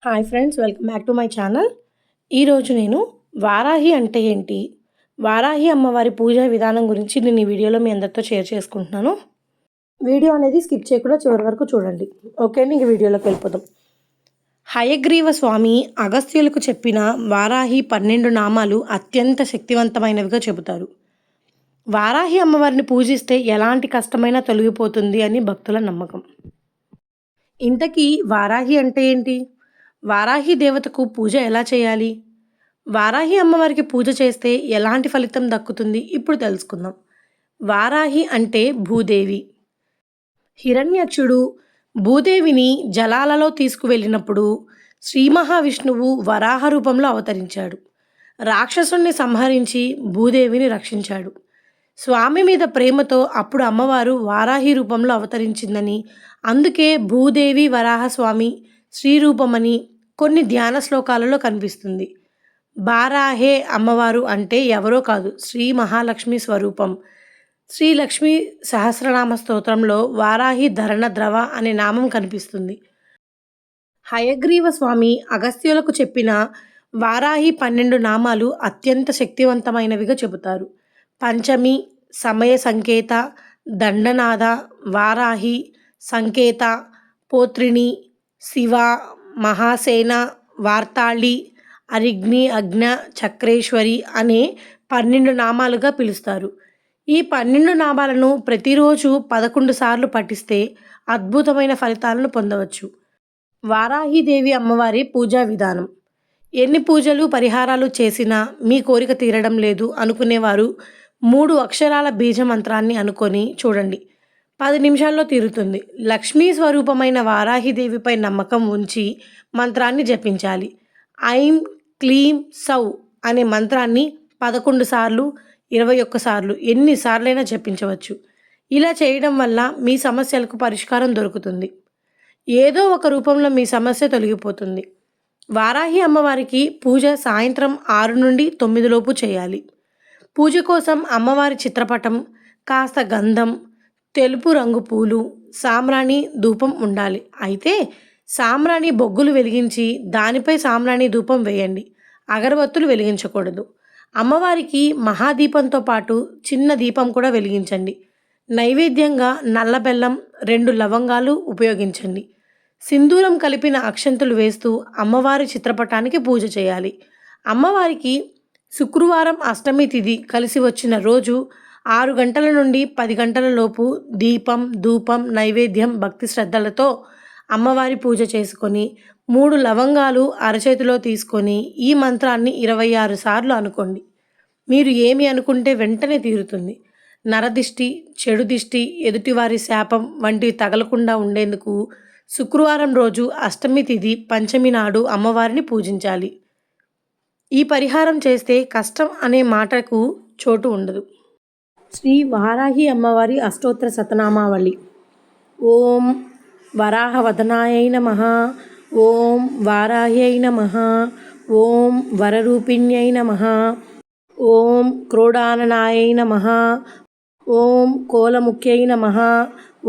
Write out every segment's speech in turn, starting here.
Hi friends, welcome back to my channel. ఈరోజు నేను వారాహి అంటే ఏంటి, వారాహి అమ్మవారి పూజా విధానం గురించి నేను ఈ వీడియోలో మీ అందరితో షేర్ చేసుకుంటున్నాను. వీడియో అనేది స్కిప్ చేయకుండా చివరి వరకు చూడండి. ఓకే అండి, ఇంక వీడియోలోకి వెళ్ళిపోదాం. హయగ్రీవ స్వామి అగస్త్యులకు చెప్పిన వారాహి 12 నామాలు అత్యంత శక్తివంతమైనవిగా చెబుతారు. వారాహి అమ్మవారిని పూజిస్తే ఎలాంటి కష్టమైనా తొలగిపోతుంది అని భక్తుల నమ్మకం. ఇంతకీ వారాహి అంటే ఏంటి? వారాహి దేవతకు పూజ ఎలా చేయాలి? వారాహి అమ్మవారికి పూజ చేస్తే ఎలాంటి ఫలితం దక్కుతుంది? ఇప్పుడు తెలుసుకుందాం. వారాహి అంటే భూదేవి. హిరణ్యక్షుడు భూదేవిని జలాలలో తీసుకువెళ్ళినప్పుడు శ్రీ మహావిష్ణువు వరాహ రూపంలో అవతరించాడు. రాక్షసుణ్ణి సంహరించి భూదేవిని రక్షించాడు. స్వామి మీద ప్రేమతో అప్పుడు అమ్మవారు వారాహి రూపంలో అవతరించిందని, అందుకే భూదేవి వరాహస్వామి శ్రీరూపమని కొన్ని ధ్యాన శ్లోకాలలో కనిపిస్తుంది. బారాహే అమ్మవారు అంటే ఎవరో కాదు, శ్రీ మహాలక్ష్మి స్వరూపం. శ్రీ లక్ష్మీ సహస్రనామ స్తోత్రంలో వారాహి ధరణ ద్రవ అనే నామం కనిపిస్తుంది. హయగ్రీవ స్వామి అగస్త్యులకు చెప్పిన వారాహి 12 నామాలు అత్యంత శక్తివంతమైనవిగా చెబుతారు. పంచమి, సమయ సంకేత, దండనాద, వారాహి, సంకేత, పోత్రిణి, శివ, మహాసేన, వార్తాళి, అరిగ్ని, అజ్ఞ, చక్రేశ్వరి అనే 12 నామాలుగా పిలుస్తారు. ఈ 12 నామాలను ప్రతిరోజు 11 సార్లు పఠిస్తే అద్భుతమైన ఫలితాలను పొందవచ్చు. వారాహిదేవి అమ్మవారి పూజా విధానం. ఎన్ని పూజలు పరిహారాలు చేసినా మీ కోరిక తీరడం లేదు అనుకునేవారు 3 అక్షరాల బీజ మంత్రాన్ని అనుకొని చూడండి. 10 నిమిషాల్లో తీరుతుంది. లక్ష్మీ స్వరూపమైన వారాహిదేవిపై నమ్మకం ఉంచి మంత్రాన్ని జపించాలి. ఐం క్లీం సౌ అనే మంత్రాన్ని 11 సార్లు, 21 సార్లు, ఎన్నిసార్లైనా జపించవచ్చు. ఇలా చేయడం వల్ల మీ సమస్యలకు పరిష్కారం దొరుకుతుంది. ఏదో ఒక రూపంలో మీ సమస్య తొలగిపోతుంది. వారాహి అమ్మవారికి పూజ సాయంత్రం 6 నుండి 9 లోపు చేయాలి. పూజ కోసం అమ్మవారి చిత్రపటం, కాస్త గంధం, తెలుపు రంగు పూలు, సాంబ్రాణి ధూపం ఉండాలి. అయితే సాంబ్రాణి బొగ్గులు వెలిగించి దానిపై సాంబ్రాణి ధూపం వేయండి. అగరబత్తులు వెలిగించకూడదు. అమ్మవారికి మహాదీపంతో పాటు చిన్న దీపం కూడా వెలిగించండి. నైవేద్యంగా నల్ల బెల్లం, 2 లవంగాలు ఉపయోగించండి. సింధూరం కలిపిన అక్షంతులు వేస్తూ అమ్మవారి చిత్రపటానికి పూజ చేయాలి. అమ్మవారికి శుక్రవారం అష్టమి తిథి కలిసి వచ్చిన రోజు 6 గంటల నుండి 10 గంటల లోపు దీపం, ధూపం, నైవేద్యం భక్తి శ్రద్ధలతో అమ్మవారి పూజ చేసుకొని 3 లవంగాలు అరచేతిలో తీసుకొని ఈ మంత్రాన్ని 26 సార్లు అనుకోండి. మీరు ఏమి అనుకుంటే వెంటనే తీరుతుంది. నరదిష్టి, చెడు దిష్టి, ఎదుటివారి శాపం వంటివి తగలకుండా ఉండేందుకు శుక్రవారం రోజు అష్టమి తిథి పంచమి నాడు అమ్మవారిని పూజించాలి. ఈ పరిహారం చేస్తే కష్టం అనే మాటకు చోటు ఉండదు. శ్రీ వారాహి అమ్మవారి అష్టోత్తర శతనామావళి. ఓం వరాహవదనాయై నమః, ఓం వారాహ్యై నమః, ఓం వరరూపిణ్యై నమః, ఓం క్రోడాననాయై నమః, ఓం కోలముఖ్యై నమః,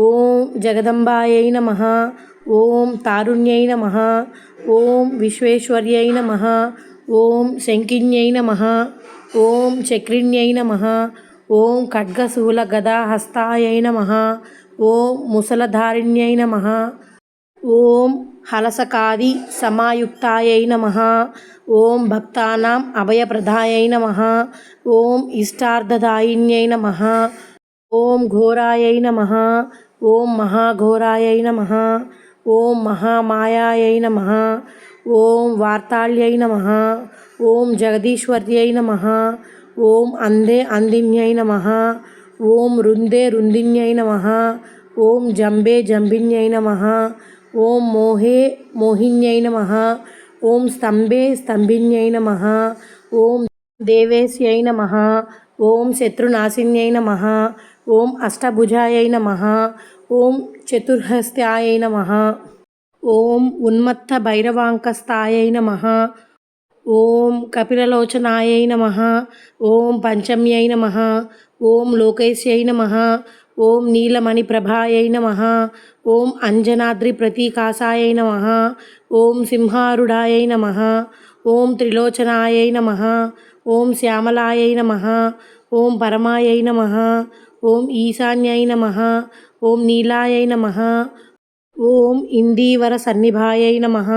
ఓం జగదంబాయై నమః, ఓం తారుణ్యై నమః, ఓం విశ్వేశ్వర్యై నమః, ఓం శంకిన్యై నమః, ఓం చక్రిణ్యై నమః, ఓం ఖడ్గశూల గదాహస్తాయై నమః, ఓం ముసలధారిణ్యై నమః, ఓం హలసకాది సమాయుక్తాయై నమః, ఓం భక్తానాం అభయప్రదాయై నమః, ఓం ఇష్టార్థదాయిన్యై నమః, ఓం ఘోరాయై నమః, ఓం మహాఘోరాయై నమః, ఓం మహామాయాయై నమః, ఓం వార్తాళ్యై నమః, ఓం జగదీశ్వర్యై నమః, ఓం అందే అందిన్యై నమః, ఓం రుందే రుందిన్యై నమః, ఓం జంబే జంబిన్యై నమః, ఓం మోహే మోహిన్యై నమః, ఓం స్తంభే స్తంభిన్యై నమః, ఓం దేవేశ్యై నమః, ఓం శత్రునాశిన్యై నమః, ఓం అష్టభుజాయై నమః, ఓం చతుర్హస్త్యాయై నమః, ఓం ఉన్మత్త భైరవాంకస్తాయై నమః, ఓం కపిలలోచనాయై నమః, ఓం పంచమ్యై నమః, ఓం లోకేశ్యై నమః, ఓం నీలమణి ప్రభాయై నమః. ఓం అంజనాద్రి ప్రతీకాసాయై నమః. ఓం సింహారుడాయై నమః. ఓం త్రిలోచనాయై నమః. ఓం శ్యామలాయై నమః. ఓం పరమాయై నమః. ఓం ఈశాన్యై నమః. ఓం నీలాయై నమః. ఓం ఇందీవర సన్నిభాయై నమః.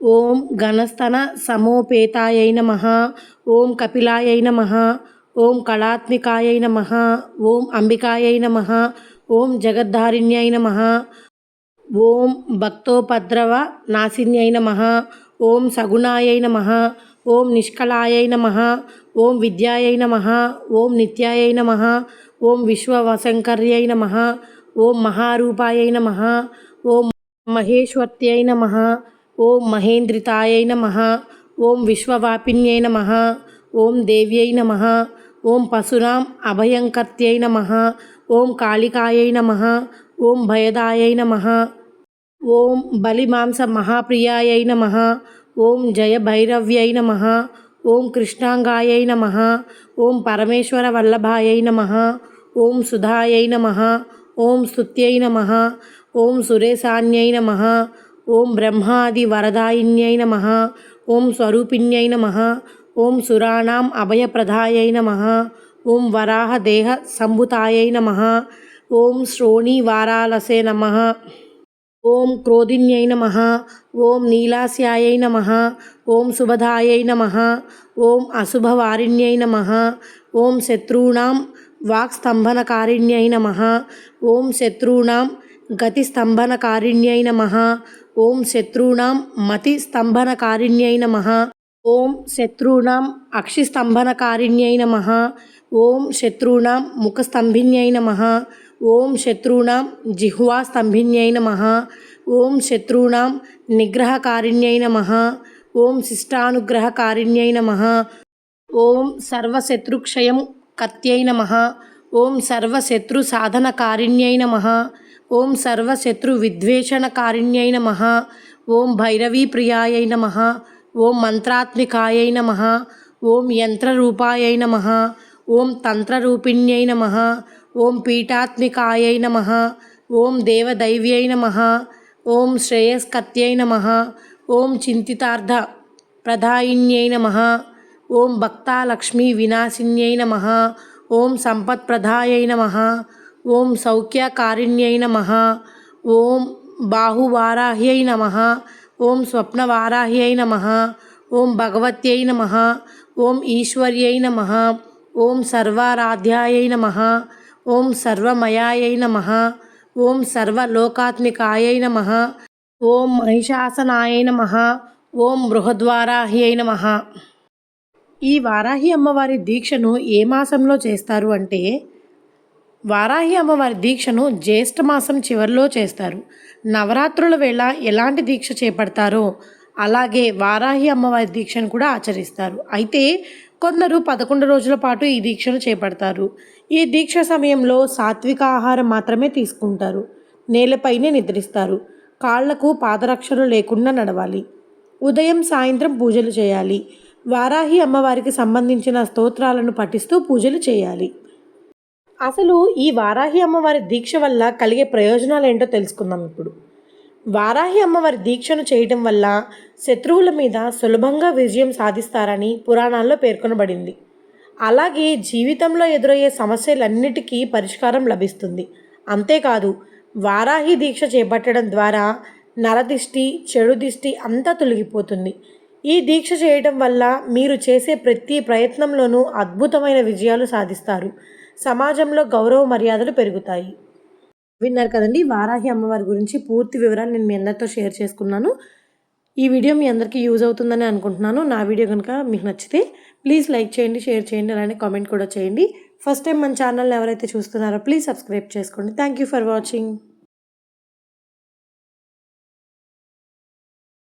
ఓం గణస్తన సమోపేతాయై నమః. ఓం కపిలాయై నమః. ఓం కళాత్మికాయై నమః. ఓం అంబికాయై నమః. ఓం జగద్ధారిణ్యై నమః. ఓం భక్తోపద్రవ నాశిన్యై నమః. ఓం సగుణాయై నమః. ఓం నిష్కళాయై నమః. ఓం విద్యాయై నమః. ఓం నిత్యాయై నమః. ఓం విశ్వవశంకర్యై నమః. ఓం మహారూపాయై నమః. ఓం మహేశ్వర్త్యై నమః. ఓం మహేంద్రితాయై నమః. ఓం విశ్వవాపిన్యై నమః. ఓం దేవ్యై నమః. ఓం పశునాం అభయంకర్త్యై నమః. ఓం కాళికాయై నమః. ఓం భయదాయై నమః. ఓం బలిమాంస మహాప్రియాయై నమః. ఓం జయభైరవ్యై నమః. ఓం కృష్ణాంగాయై నమః. ఓం పరమేశ్వర వల్లభాయై నమః. ఓం సుధాయై నమః. ఓం స్తుత్యై నమః. ఓం సురేశాన్యై నమః. ఓం బ్రహ్మాది వరదాయిన్యై నమః. ఓం స్వరూపిణ్యై నమః. ఓం సురాణాం అభయప్రదాయై నమః. ఓం వరాహదేహ సంభుతాయై నమః. ఓం శ్రోణీవారాలసే నమః. ఓం క్రోధిన్యై నమః. ఓం నీలాస్యాయై నమః. ఓం శుభదాయై నమః. ఓం అశుభవారిణ్యై నమః. ఓం శత్రూణాం వాక్స్తంభనకారిణ్యై నమః. ఓం శత్రూణాం గతిస్తంభనకారిణ్యై నమః. ఓం శత్రూణాం మతిస్తంభనకారిణ్యై నమః. ఓం శత్రూణాం అక్షిస్తంభనకారిణ్యై నమః. ఓం శత్రూణాం ముఖస్తంభిన్యై నమః. ఓం శత్రూణాం జిహ్వాస్తంభిన్యై నమః. ఓం శత్రూణాం నిగ్రహకారిణ్యై నమః. ఓం శిష్టానుగ్రహకారిణ్యై నమః. ఓం సర్వశత్రుక్షయం కర్త్యై నమః. ఓం సర్వశత్రుసాధనకారిణ్యై నమః. ఓం సర్వశత్రువిద్వేషణకారిణ్యై నమః. ఓం భైరవీప్రియాయై నమః. ఓం మంత్రాత్మికాయై నమః. ఓం యంత్రరూపాయై నమః. ఓం తంత్రరూపిణ్యై నమః. ఓం పీఠాత్మికాయై నమః. ఓం దేవదైవ్యై నమః. ఓం శ్రేయస్కర్త్యై నమః. ఓం చింతితార్థ ప్రదాయిన్యై నమః. ఓం భక్తాలక్ష్మీ వినాశిన్యై నమః. ఓం సంపత్ప్రదాయై నమః. ఓం సౌఖ్యకారిణ్యై నమః. ఓం బాహువారాహ్యై నమః. ఓం స్వప్నవారాహ్యై నమః. ఓం భగవత్యై నమః. ఓం ఈశ్వర్యై నమః. ఓం సర్వారాధ్యాయై నమః. ఓం సర్వమయాయై నమః. ఓం సర్వలోకాత్మికాయై నమః. ఓం మహిషాసనాయై నమః. ఓం బృహద్వారాహ్యై నమః. ఈ వారాహి అమ్మవారి దీక్షను ఏ మాసంలో చేస్తారు అంటే, వారాహి అమ్మవారి దీక్షను జ్యేష్ఠ మాసం చివరిలో చేస్తారు. నవరాత్రుల వేళ ఎలాంటి దీక్ష చేపడతారో అలాగే వారాహి అమ్మవారి దీక్షను కూడా ఆచరిస్తారు. అయితే కొందరు 11 రోజుల పాటు ఈ దీక్షను చేపడతారు. ఈ దీక్ష సమయంలో సాత్విక ఆహారం మాత్రమే తీసుకుంటారు. నేలపైనే నిద్రిస్తారు. కాళ్లకు పాదరక్షలు లేకుండా నడవాలి. ఉదయం సాయంత్రం పూజలు చేయాలి. వారాహి అమ్మవారికి సంబంధించిన స్తోత్రాలను పఠిస్తూ పూజలు చేయాలి. అసలు ఈ వారాహి అమ్మవారి దీక్ష వల్ల కలిగే ప్రయోజనాలు ఏంటో తెలుసుకుందాం ఇప్పుడు. వారాహి అమ్మవారి దీక్షను చేయటం వల్ల శత్రువుల మీద సులభంగా విజయం సాధిస్తారని పురాణాల్లో పేర్కొనబడింది. అలాగే జీవితంలో ఎదురయ్యే సమస్యలన్నిటికీ పరిష్కారం లభిస్తుంది. అంతేకాదు, వారాహి దీక్ష చేపట్టడం ద్వారా నరదిష్టి, చెడు దిష్టి అంతా తొలగిపోతుంది. ఈ దీక్ష చేయటం వల్ల మీరు చేసే ప్రతి ప్రయత్నంలోనూ అద్భుతమైన విజయాలు సాధిస్తారు. సమాజంలో గౌరవ మర్యాదలు పెరుగుతాయి. విన్నారు కదండి, వారాహి అమ్మవారి గురించి పూర్తి వివరాలు నేను మీ అందరితో షేర్ చేసుకున్నాను. ఈ వీడియో మీ అందరికీ యూజ్ అవుతుందని అనుకుంటున్నాను. నా వీడియో కనుక మీకు నచ్చితే ప్లీజ్ లైక్ చేయండి, షేర్ చేయండి, అలానే కామెంట్ కూడా చేయండి. ఫస్ట్ టైం మన ఛానల్ని ఎవరైతే చూస్తున్నారో ప్లీజ్ సబ్స్క్రైబ్ చేసుకోండి. Thank you for watching.